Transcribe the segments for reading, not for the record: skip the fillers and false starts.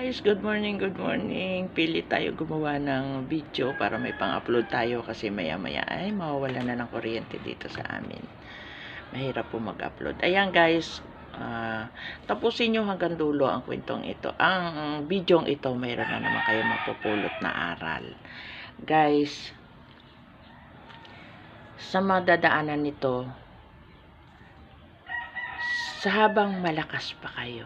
Guys, good morning, good morning. Pili tayo gumawa ng video para may pang-upload tayo kasi maya-maya ay mawawala na ng kuryente dito sa amin. Mahirap po mag-upload. Ayan guys, tapusin nyo hanggang dulo ang kwentong ito. Ang videong ito, mayroon na naman kayo mapupulot na aral. Guys, sa madadaanan nito, sa habang malakas pa kayo,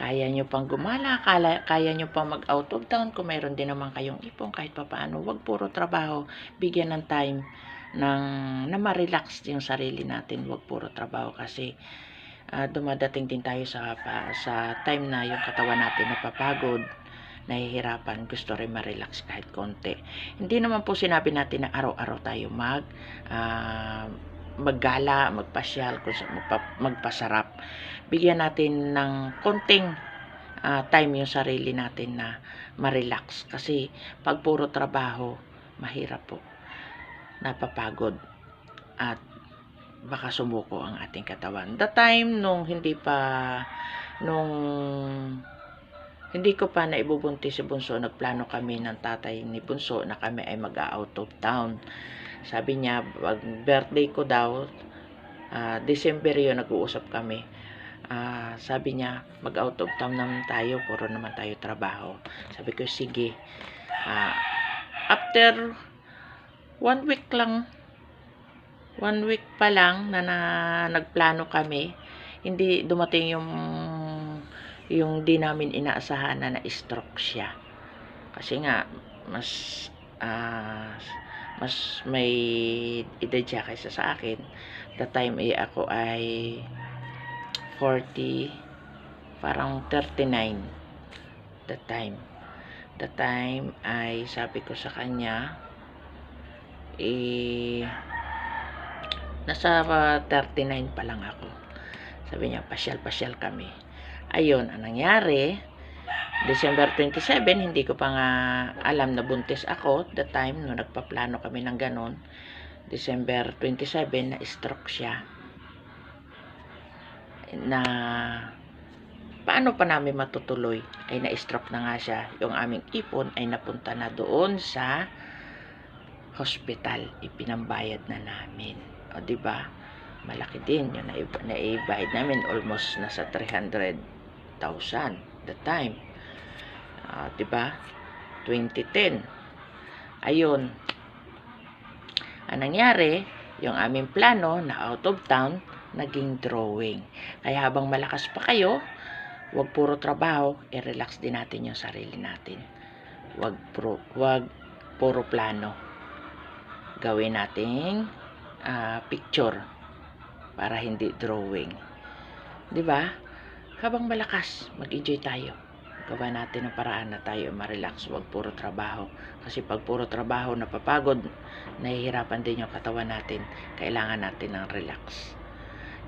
kaya nyo pang gumala, kaya nyo pang mag-out of town, kung mayroon din naman kayong ipon kahit papaano, wag puro trabaho, bigyan ng time na ma-relax yung sarili natin, wag puro trabaho kasi dumadating din tayo sa time na yung katawan natin napapagod, nahihirapan, gusto rin ma-relax kahit konti. Hindi naman po sinabi natin na araw-araw tayo maggala, magpasyal, magpasarap. Bigyan natin ng konting time yung sarili natin na ma-relax. Kasi pag puro trabaho, mahirap po. Napapagod. At baka sumuko ang ating katawan. The time nung hindi ko pa naibubuntis si Bunso, nagplano kami ng tatay ni Bunso na kami ay mag-out of town. Sabi niya, birthday ko daw, December yun, nag-uusap kami. Sabi niya, mag-out of town naman tayo, puro naman tayo trabaho. Sabi ko, sige. After 1 week pa lang na nagplano kami, hindi dumating yung di namin inaasahan na na-stroke siya. Kasi nga, mas may edad siya kaysa sa akin. The time ako ay 40, parang 39. The time ay sabi ko sa kanya, nasa 39 pa lang ako. Sabi niya, pasyal kami. Ayun, ang nangyari, December 27, hindi ko pa nga alam na buntis ako. The time, nung nagpaplano kami ng ganon, December 27, na-stroke siya. Na, paano pa namin matutuloy? Ay na-stroke na nga siya. Yung aming ipon ay napunta na doon sa hospital. Ipinambayad na namin. O, diba? Malaki din. Yung naibayad namin, almost nasa 300,000 the time. Diba? 2010. Ayun. Ang nangyari, yung aming plano na out of town, naging drawing. Kaya habang malakas pa kayo, wag puro trabaho, i-relax din natin yung sarili natin. Wag puro plano. Gawin nating picture para hindi drawing. Diba? Habang malakas, mag-enjoy tayo. Gawa natin ang paraan na tayo ma-relax, wag puro trabaho. Kasi pag puro trabaho, napapagod, nahihirapan din yung katawan natin. Kailangan natin ng relax.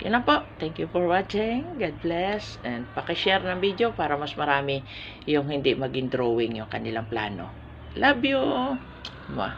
Yun lang po. Thank you for watching. God bless. And pakishare ng video para mas marami yung hindi maging drawing yung kanilang plano. Love you! Mwah.